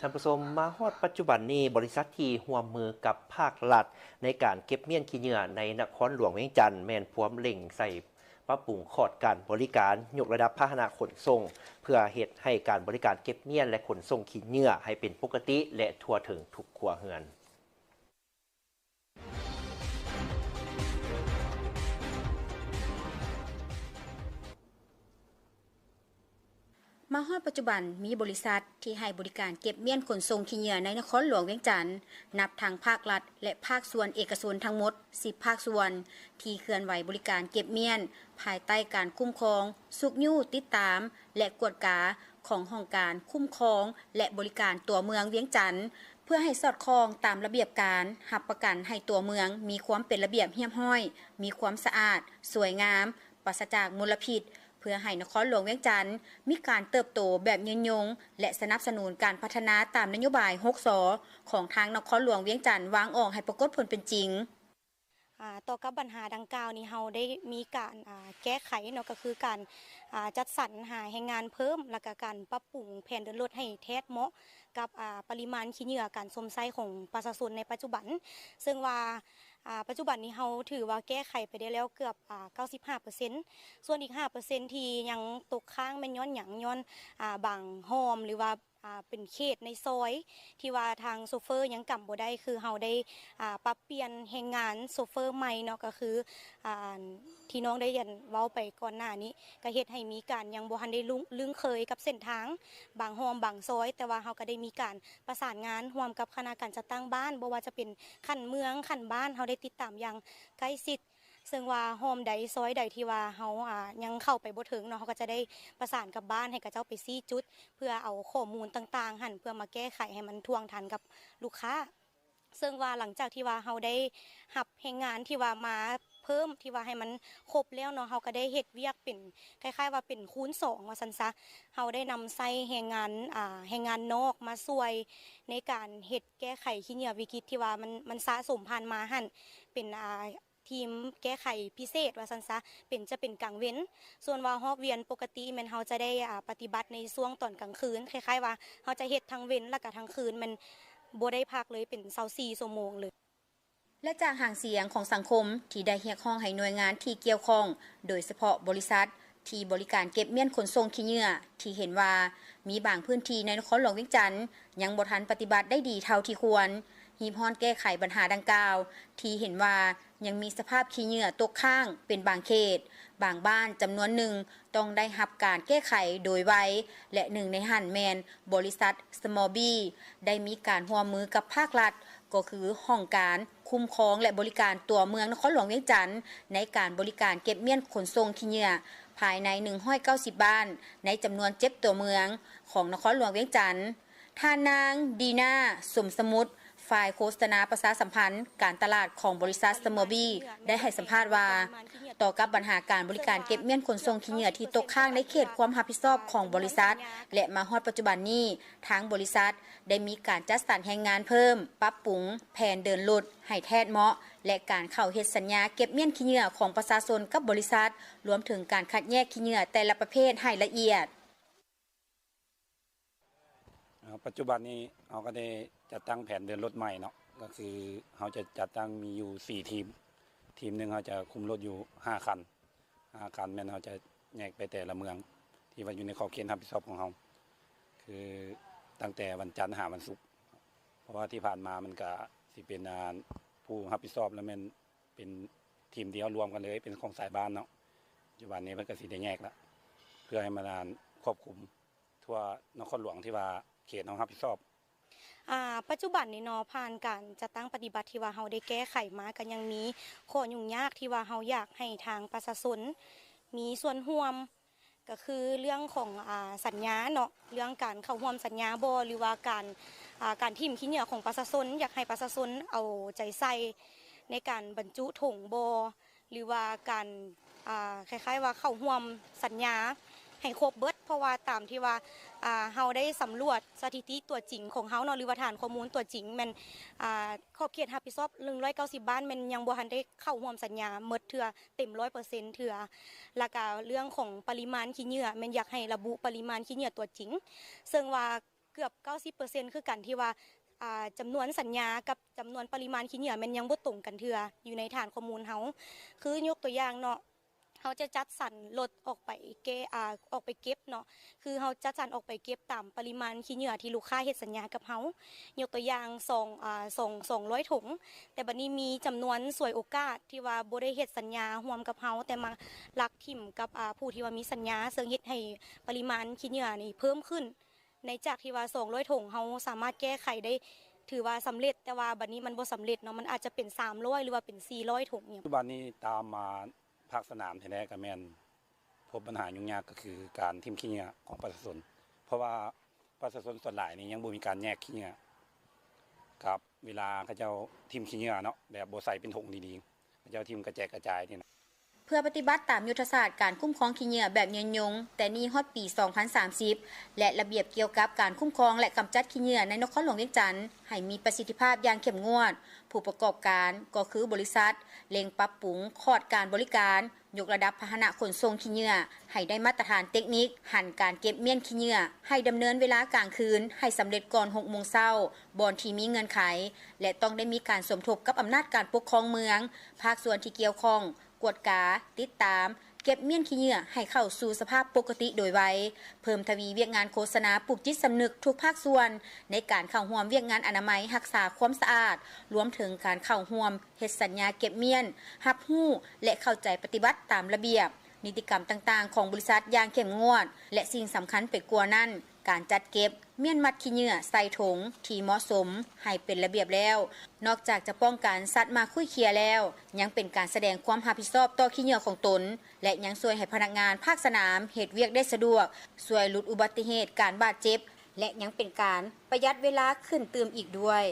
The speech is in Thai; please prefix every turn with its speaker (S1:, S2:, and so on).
S1: ท่านผู้ชมมาฮอดปัจจุบันนี้บริษัทที่ร่วมมือกับภาครัฐในการเก็บเมี่ยนขี้เหงื่อในนครหลวงเวียงจันทน์แม่นพร้อมเร่งใส่ปรับปรุงคอร์ดการบริการยกระดับพาหนะขนส่งเพื่อเฮ็ดให้การบริการเก็บเมี่ยนและขนส่งขี้เหงื่อให้เป็นปกติและทั่วถึงทุกครัวเรือน
S2: มาฮอดปัจจุบันมีบริษัทที่ให้บริการเก็บเมี่ยนขนส่งขี้เหงื่อในนครหลวงเวียงจันทน์นับทางภาครัฐและภาคส่วนเอกชนทั้งหมด10ภาคส่วนที่เคลื่อนไหวบริการเก็บเมี่ยนภายใต้การคุ้มครองสุกยู่ติดตามและกวดกาของห้องการคุ้มครองและบริการตัวเมืองเวียงจันทน์เพื่อให้สอดคล้องตามระเบียบการรับประกันให้ตัวเมืองมีความเป็นระเบียบเรียบร้อยมีความสะอาดสวยงามปราศจากมลพิษเพื่อให้นครหลวงเวียงจันทน์มีการเติบโตแบบยืนยงและสนับสนุนการพัฒนาตามนโยบาย6สของทางนครหลวงเวียงจันทน์วางออกให้ปรากฏผลเป็นจริง
S3: ต่อกับปัญหาดังกล่าวนี้เราได้มีการแก้ไขเนาะก็คือการจัดสรรหาแรงงานเพิ่มและก็การปรับปรุงแผนเดินรถให้แท้เหมาะกับปริมาณขี้เหงื่อการสมไส้ของประชาชนในปัจจุบันซึ่งว่าปัจจุบันนี้เราถือว่าแก้ไขไปได้แล้วเกือบ95%ส่วนอีก5%ที่ยังตกค้างแม่นย้อนหยังย้อนบางโฮมหรือว่าเป็นเขตในซอยที่ว่าทางโซเฟอร์ยังกำบ่ได้คือเราได้ปรับเปลี่ยนแรงงานโซเฟอร์ใหม่เนาะก็คือที่น้องได้ยันเว้าไปก่อนหน้านี้ก็เฮ็ดให้มีการยังบ่ทันได้ลึงเคยกับเส้นทางบางโฮมบางซอยแต่ว่าเราก็ได้มีการประสานงานร่วมกับคณะการจัดตั้งบ้านบ่ว่าจะเป็นขั้นเมืองขั้นบ้านเราได้ติดตามอย่างใกล้ชิดซึ่งว่าโฮมใดซอยใดที่ว่าเฮายังเข้าไปบ่ถึงเนาะเฮาก็จะได้ประสานกับบ้านให้กับเจ้าไปซี่จุดเพื่อเอาข้อมูลต่างๆหั่นเพื่อมาแก้ไขให้มันท่วงทันกับลูกค้าซึ่งว่าหลังจากที่ว่าเฮาได้รับแรงงานที่ว่ามาเพิ่มที่ว่าให้มันครบแล้วเนาะเฮาก็ได้เฮ็ดเวียกเป็นคล้ายๆว่าเป็นคูณ2ว่าซั่นซะเฮาได้นำใส่แรงงานนอกมาช่วยในการเฮ็ดแก้ไขขี้เหงื่อวิกฤตที่ว่ามันสะสมผ่านมาหั่นเป็นทีมแก้ไขพิเศษว่าซั่นซะจะเป็นกลางเว้นส่วนว่าฮอบเวียนปกติแม่นเฮาจะได้ปฏิบัติในช่วงตอนกลางคืนคล้ายๆว่าเฮาจะเฮ็ดทั้งเว้นแล้วก็ทั้งคืนมันบ่ได้พักเลยเป็น24ชั่วโมงเลย
S2: และจากห่างเสียงของสังคมที่ได้เรียกร้องให้หน่วยงานที่เกี่ยวข้องโดยเฉพาะบริษัทที่บริการเก็บเมี่ยนขนส่งขี้เหงื่อที่เห็นว่ามีบางพื้นที่ในนครหลวงเวียงจันทน์ยังบ่ทันปฏิบัติได้ดีเท่าที่ควรฮีพรแก้ไขปัญหาดังกล่าวที่เห็นว่ายังมีสภาพขี้เหงื่อตกค้างเป็นบางเขตบางบ้านจำนวนหนึ่งต้องได้รับการแก้ไขโดยไวและหนึ่งในหันแมนบริษัทสมอลบี้ได้มีการร่วมมือกับภาครัฐก็คือห้องการคุ้มครองและบริการตัวเมืองนครหลวงเวียงจันทน์ในการบริการเก็บเมี่ยนขนส่งขี้เหงื่อภายใน190บ้านในจำนวน7ตัวเมืองของนครหลวงเวียงจันทน์ท่านางดีนาสมสมุทรฝ่ายโฆษณาประชาสัมพันธ์การตลาดของบริษัทสมอบี้ได้ให้สัมภาษณ์ว่าต่อกับปัญหาการบริการเก็บเมี่ยนขนส่งขี้เหงื่อที่ตกค้างในเขตความรับผิดชอบของบริษัทและมาฮอดปัจจุบันนี้ทางบริษัทได้มีการจัดสรรแรงงานเพิ่มปรับปรุงแผนเดินรถให้แท้เหมาะและการเข้าเฮ็ดสัญญาเก็บเมี่ยนขี้เหงื่อของประชาชนกับบริษัทรวมถึงการคัดแยกขี้เหงื่อแต่ละประเภทให้ละเอียด
S4: ปัจจุบันนี้เราก็ได้จัดตั้งแผนเดินรถใหม่เนาะก็คือเราจะจัดตั้งมีอยู่4ทีมหนึ่งเราจะคุมรถอยู่5 คันแม่นเราจะแยกไปแต่ละเมืองที่ว่าอยู่ในขอบเขตรับผิดชอบของเราคือตั้งแต่วันจันทร์หาวันศุกร์เพราะว่าที่ผ่านมามันก็สิเป็นผู้รับผิดชอบแล้วมันเป็นทีมเดียวรวมกันเลยเป็นของสายบ้านเนาะปัจจุบันนี้มันก็สิได้แยกแล้วเพื่อให้มันควบคุมทั่วนครหลวงที่ว่าเขตของรับผิดชอบ
S3: ปัจจุบันนี้เนาะผ่านการจัดตั้งปฏิบัติที่ว่าเฮาได้แก้ไขมากันยังมีข้อยุ่งยากที่ว่าเฮาอยากให้ทางประชาชนมีส่วนร่วมก็คือเรื่องของสัญญาเนาะเรื่องการเข้าร่วมสัญญาบ่หรือว่าการทิ่มขี้เหงื่อของประชาชนอยากให้ประชาชนเอาใจใส่ในการบรรจุถุงบ่หรือว่าการคล้ายๆว่าเข้าร่วมสัญญาให้ครบเบิดเพราะว่าตามที่ว่าเฮาได้สำรวจสถิติตัวจริงของเฮาเนาะหรือว่าฐานข้อมูลตัวจริงมันขอบเขตรับผิดชอบ190บ้านมันยังบ่ทันได้เข้าร่วมสัญญาหมดเทื่อเต็ม 100% เทื่อแล้วก็เรื่องของปริมาณขี้เหงื่อมันอยากให้ระบุปริมาณขี้เหงื่อตัวจริงซึ่งว่า เกือบ 90% คือกันที่ว่าจำนวนสัญญากับจำนวนปริมาณขี้เหงื่อมันยังบ่ตรงกันเทื่ออยู่ในฐานข้อมูลเฮาคือยกตัวอย่างเนาะเขาจะจัดสรรรถออกไปเก็บเนาะคือเขาจัดสรรออกไปเก็บตามปริมาณขี้เหงื่อที่ลูกค้าเฮ็ดสัญญากับเฮายกตัวอย่าง200 ถุงแต่บัดนี้มีจำนวนสวยโอกาสที่ว่าบ่ได้เฮ็ดสัญญาร่วมกับเฮาแต่มาลักทิ่มกับผู้ที่ว่ามีสัญญาซึ่งเฮ็ดให้ปริมาณขี้เหงื่อนี่เพิ่มขึ้นในจากที่ว่า200 ถุงเฮาสามารถแก้ไขได้ถือว่าสำเร็จแต่ว่าบัดนี้มันบ่สำเร็จเนาะมันอาจจะเป็น300หรือว่าเป็น400 ถุงเนี่ย
S4: ปัจจุบันนี้ตามมาภาคสนามแท้ๆก็แม่นพบปัญหายุ่งยากก็คือการทิ่มขี้เหงื่อของประชาชนเพราะว่าประชาชนส่วนหลายนี่ยังบ่มีการแยกขี้เหงื่อกับเวลาเขาเจ้าทิ่มขี้เหงื่อเนาะแบบบ่ใส่เป็นถุงดีๆเขาเจ้าทิ่มกระแจกกระจายนี่นะ
S2: เพื่อปฏิบัติตามยุทธศาสตร์การคุ้มครองขี้เหงื่อแบบยืนยงแต่นี้ฮอดปี 2030 และระเบียบเกี่ยวกับการคุ้มครองและกำจัดขี้เหงื่อในนครหลวงเวียงจันทน์ให้มีประสิทธิภาพอย่างเข้มงวดผู้ประกอบการก็คือบริษัทเร่งปรับปรุงคอร์สการบริการยกระดับพาหนะขนส่งขี้เหงื่อให้ได้มาตรฐานเทคนิคหันการเก็บเมี่ยนขี้เหงื่อให้ดำเนินเวลากลางคืนให้สำเร็จก่อน 6 โมงเช้าบ่อนที่มีเงื่อนไขและต้องได้มีการสมทบกับอำนาจการปกครองเมืองภาคส่วนที่เกี่ยวข้องกวดกาติดตามเก็บเมี่ยนขี้เหงื่อให้เข้าสู่สภาพปกติโดยไวเพิ่มทวีเวียกงานโฆษณาปลุกจิตสำนึกทุกภาคส่วนในการเข้าร่วมเวียกงานอนามัยรักษาความสะอาดรวมถึงการเข้าร่วมเฮ็ดสัญญาเก็บเมี่ยนรับรู้และเข้าใจปฏิบัติตามระเบียบนิติกรรมต่างๆของบริษัทอย่างเข้มงวดและสิ่งสำคัญไปกว่านั้นการจัดเก็บเมี่ยนมัดขี้เหงื่อใส่ถุงที่เหมาะสมให้เป็นระเบียบแล้วนอกจากจะป้องกันสัตว์มาคุยเคียแล้วยังเป็นการแสดงความรับผิดชอบต่อขี้เหงื่อของตนและยังช่วยให้พนักงานภาคสนามเฮ็ดเวียกได้สะดวกช่วยลดอุบัติเหตุการบาดเจ็บและยังเป็นการประหยัดเวลาขึ้นเติมอีกด้วย